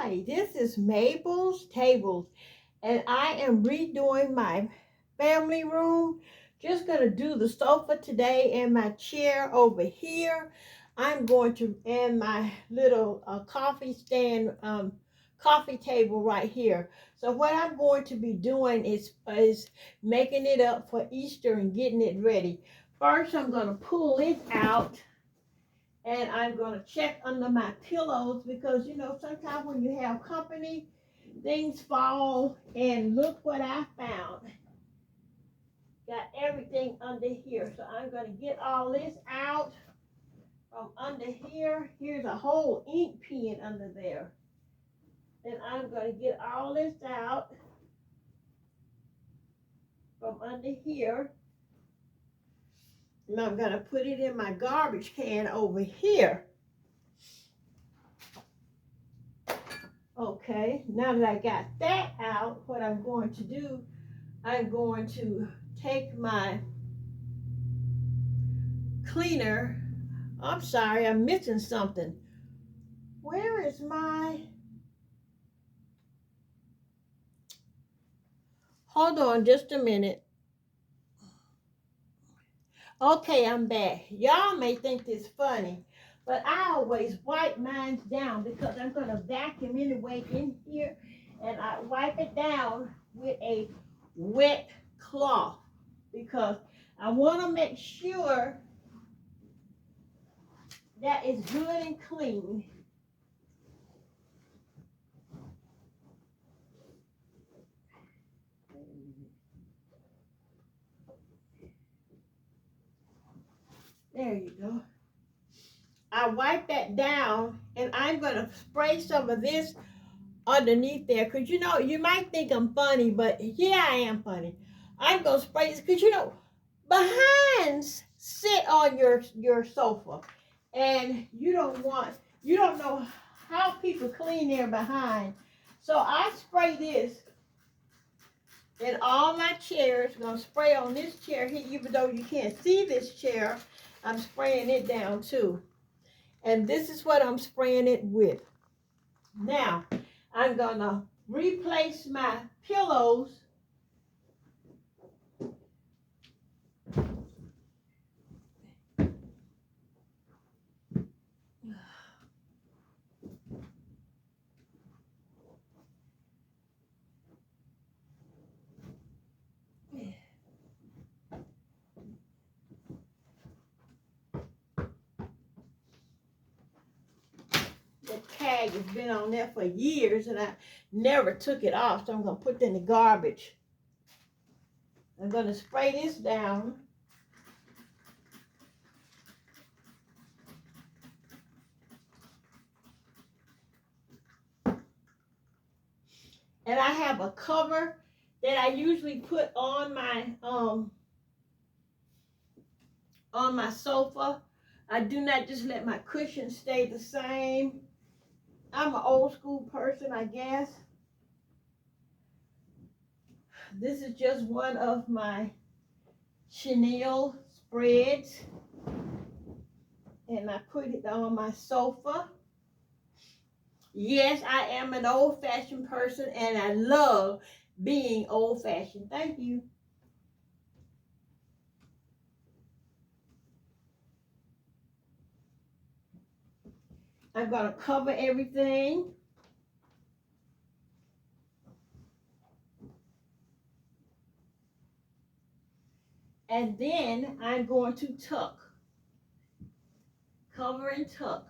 Hi, this is Mabel's Tables, and I am redoing my family room. Just going to do the sofa today and my chair over here. I'm going to, and my little coffee stand, coffee table right here. So what I'm going to be doing is making it up for Easter and getting it ready. First, I'm going to pull it out. And I'm going to check under my pillows because, you know, sometimes when you have company, things fall. And look what I found. Got everything under here. So I'm going to get all this out from under here. Here's a whole ink pen under there. And I'm going to get all this out from under here. And I'm going to put it in my garbage can over here. Okay, now that I got that out, what I'm going to do, I'm going to take my cleaner. I'm sorry, I'm missing something. Where is my... Hold on just a minute. Okay, I'm back. Y'all may think this funny, but I always wipe mine down because I'm going to vacuum anyway in here, and I wipe it down with a wet cloth because I want to make sure that it's good and clean. There you go. I wipe that down, and I'm going to spray some of this underneath there because, you know, you might think I'm funny, but yeah, I am funny. I'm going to spray this because, you know, behinds sit on your sofa, and you don't know how people clean their behind. So I spray this in all my chairs. I'm going to spray on this chair here, even though you can't see this chair. I'm spraying it down too. And this is what I'm spraying it with. Now, I'm going to replace my pillows. The tag has been on there for years, and I never took it off, so I'm going to put it in the garbage. I'm going to spray this down. And I have a cover that I usually put on my sofa. I do not just let my cushion stay the same. I'm an old school person, I guess. This is just one of my chenille spreads. And I put it on my sofa. Yes, I am an old-fashioned person, and I love being old-fashioned. Thank you. I'm going to cover everything. And then I'm going to tuck. Cover and tuck.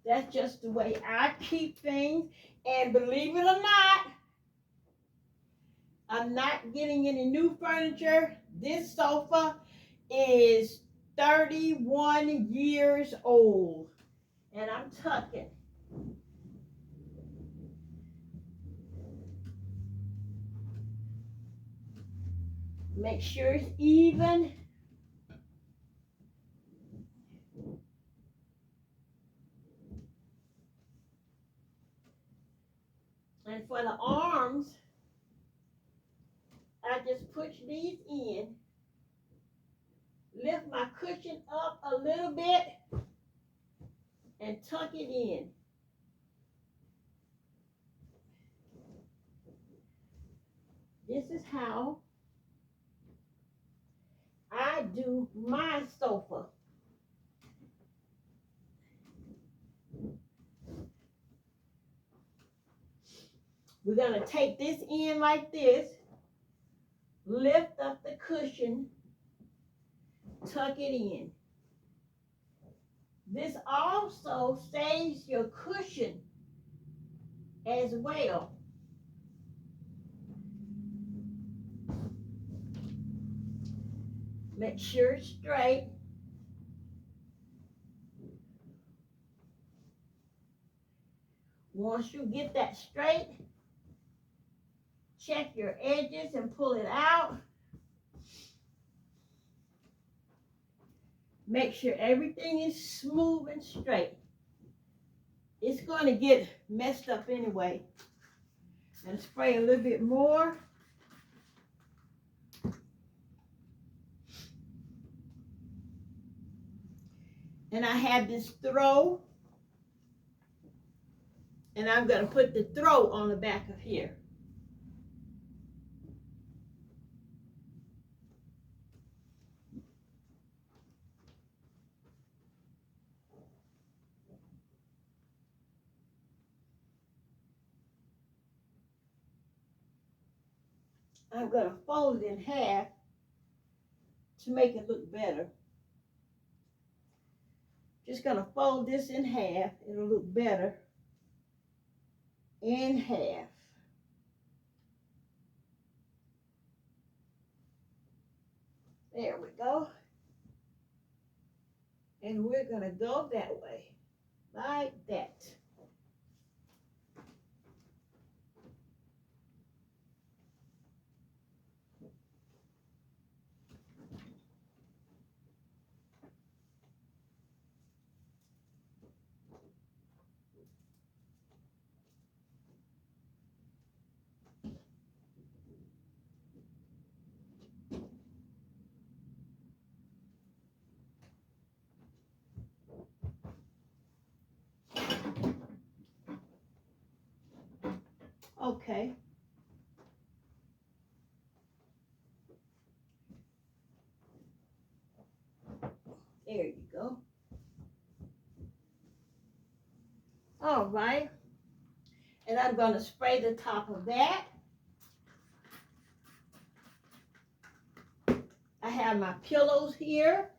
That's just the way I keep things. And believe it or not, I'm not getting any new furniture. This sofa is 31 years old. And I'm tucking. Make sure it's even. And for the arms, I just push these in, lift my cushion up a little bit, and tuck it in. This is how I do my sofa. We're going to take this in like this, lift up the cushion, tuck it in. This also saves your cushion as well. Make sure it's straight. Once you get that straight, check your edges and pull it out. Make sure everything is smooth and straight. It's going to get messed up anyway. And spray a little bit more. And I have this throw. And I'm going to put the throw on the back of here. I'm going to fold it in half to make it look better. Just going to fold this in half. It'll look better in half. There we go. And we're going to go that way, like that. Okay. There you go. All right. And I'm going to spray the top of that. I have my pillows here.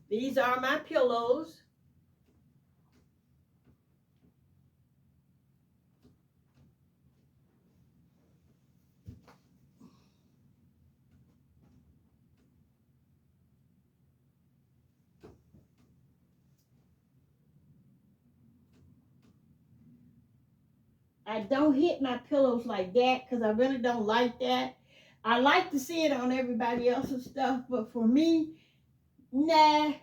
These are my pillows. I don't hit my pillows like that because I really don't like that. I like to see it on everybody else's stuff, but for me, nah.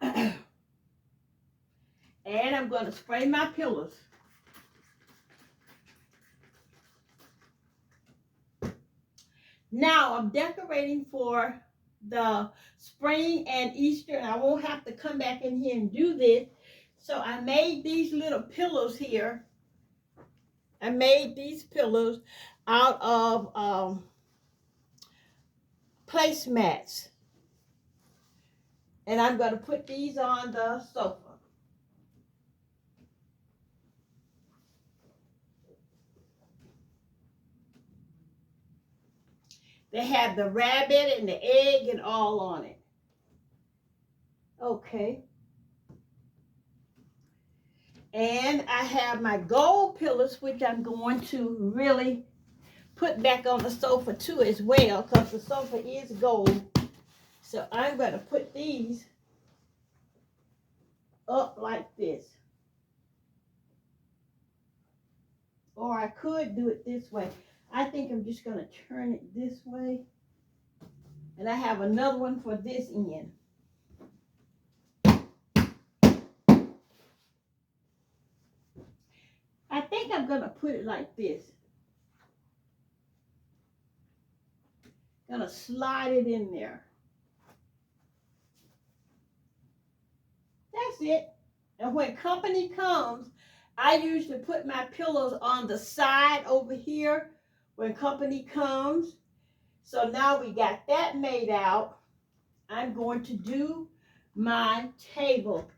And I'm going to spray my pillows. Now I'm decorating for the spring and Easter, and I won't have to come back in here and do this. So I made these little pillows here. I made these pillows out of placemats. And I'm going to put these on the sofa. They have the rabbit and the egg and all on it. Okay. And I have my gold pillows, which I'm going to really put back on the sofa too as well, because the sofa is gold. So I'm going to put these up like this. Or I could do it this way. I think I'm just going to turn it this way. And I have another one for this end. I think I'm going to put it like this. Going to slide it in there. That's it. And when company comes, I usually put my pillows on the side over here when company comes. So now we got that made out. I'm going to do my table.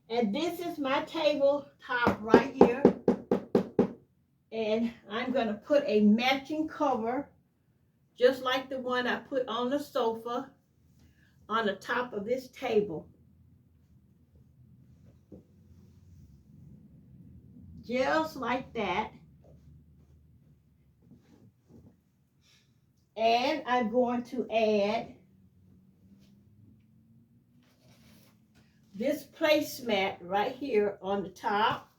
And this is my tabletop right here. And I'm going to put a matching cover, just like the one I put on the sofa, on the top of this table. Just like that. And I'm going to add this placemat right here on the top.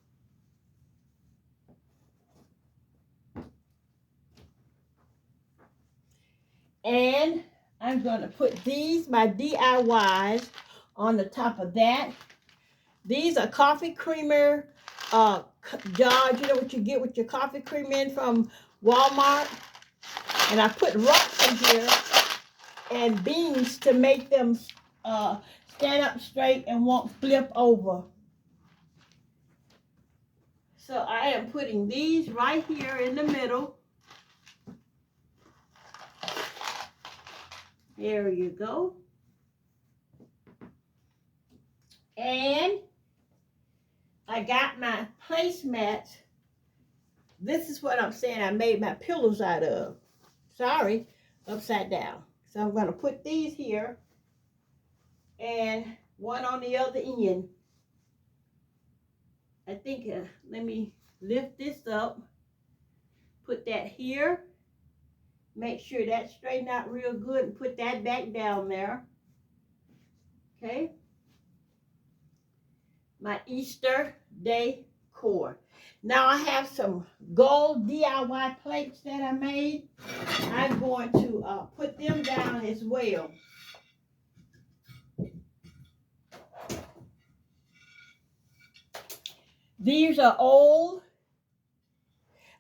And I'm going to put these, my DIYs, on the top of that. These are coffee creamer jars. You know what you get with your coffee cream in from Walmart? And I put rocks in here and beans to make them stand up straight and won't flip over. So I am putting these right here in the middle. There you go. And I got my placemats. This is what I'm saying I made my pillows out of. Sorry, upside down. So I'm going to put these here and one on the other end. I think, let me lift this up. Put that here. Make sure that's straightened out real good and put that back down there. Okay. My Easter decor. Now I have some gold DIY plates that I made. I'm going to put them down as well. These are old.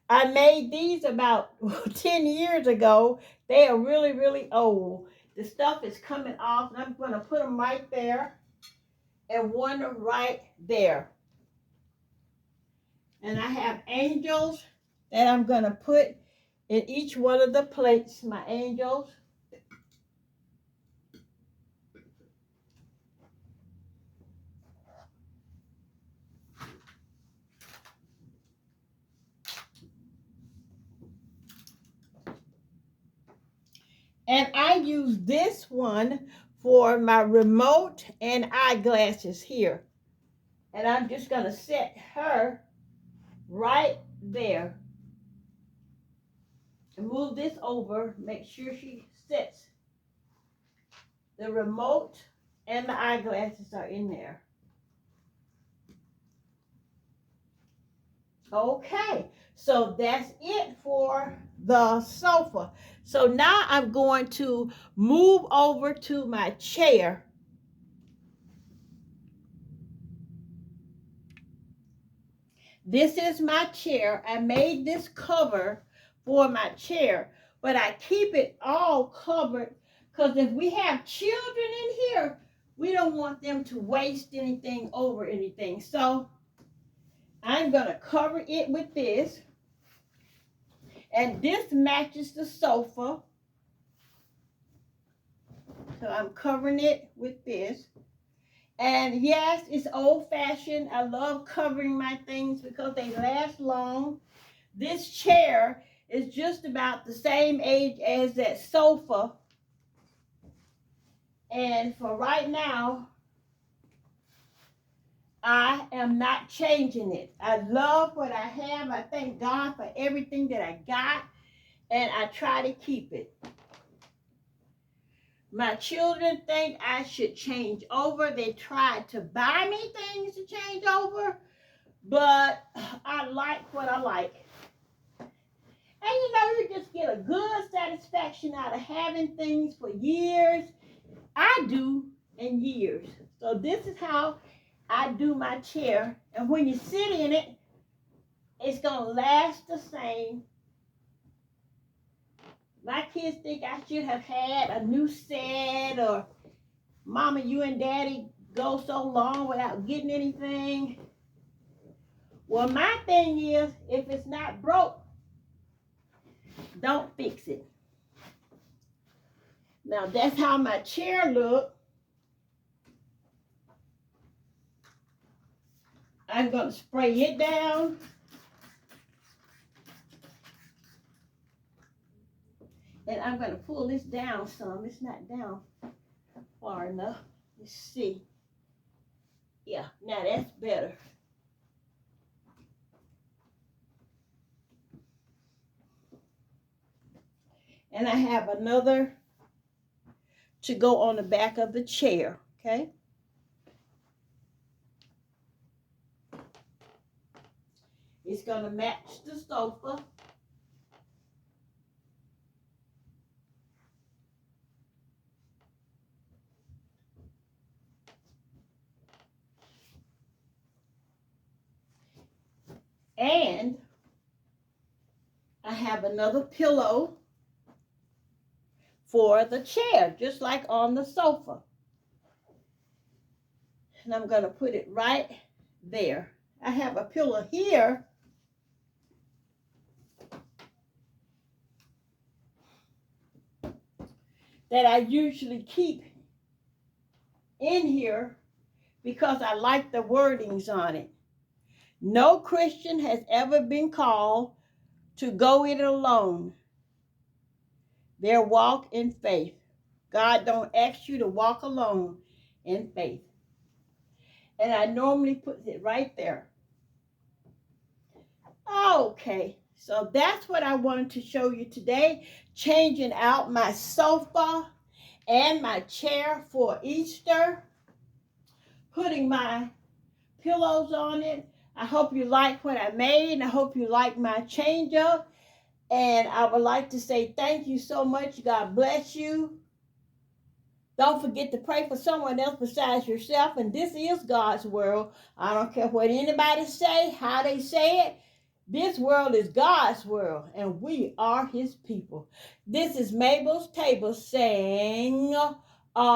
I made these about 10 years ago. They are really, really old. The stuff is coming off, and I'm going to put them right there and one right there. And I have angels that I'm going to put in each one of the plates, my angels. And I use this one for my remote and eyeglasses here. And I'm just going to set her right there. And move this over, make sure she sits. The remote and the eyeglasses are in there. Okay, so that's it for the sofa. So now I'm going to move over to my chair. This is my chair. I made this cover for my chair, but I keep it all covered because if we have children in here, we don't want them to waste anything over anything. So I'm going to cover it with this. And this matches the sofa. So I'm covering it with this. And yes, it's old-fashioned. I love covering my things because they last long. This chair is just about the same age as that sofa. And for right now, I am not changing it. I love what I have. I thank God for everything that I got, and I try to keep it. My children think I should change over. They tried to buy me things to change over, but I like what I like. And you know, you just get a good satisfaction out of having things for years. I do in years. So this is how I do my chair. And when you sit in it, it's going to last the same. My kids think I should have had a new set, or Mama, you and Daddy go so long without getting anything. Well, my thing is, if it's not broke, don't fix it. Now, that's how my chair look. I'm going to spray it down. And I'm going to pull this down some. It's not down far enough. Let's see. Yeah, now that's better. And I have another to go on the back of the chair, okay? It's going to match the sofa. And I have another pillow for the chair, just like on the sofa. And I'm going to put it right there. I have a pillow here that I usually keep in here because I like the wordings on it. No Christian has ever been called to go it alone. Their walk in faith. God don't ask you to walk alone in faith. And I normally put it right there. Okay, so that's what I wanted to show you today. Changing out my sofa and my chair for Easter. Putting my pillows on it. I hope you like what I made. I hope you like my change up. And I would like to say thank you so much. God bless you. Don't forget to pray for someone else besides yourself. And this is God's world. I don't care what anybody say, how they say it. This world is God's world, and we are his people. This is Mabel's Table saying, adieu.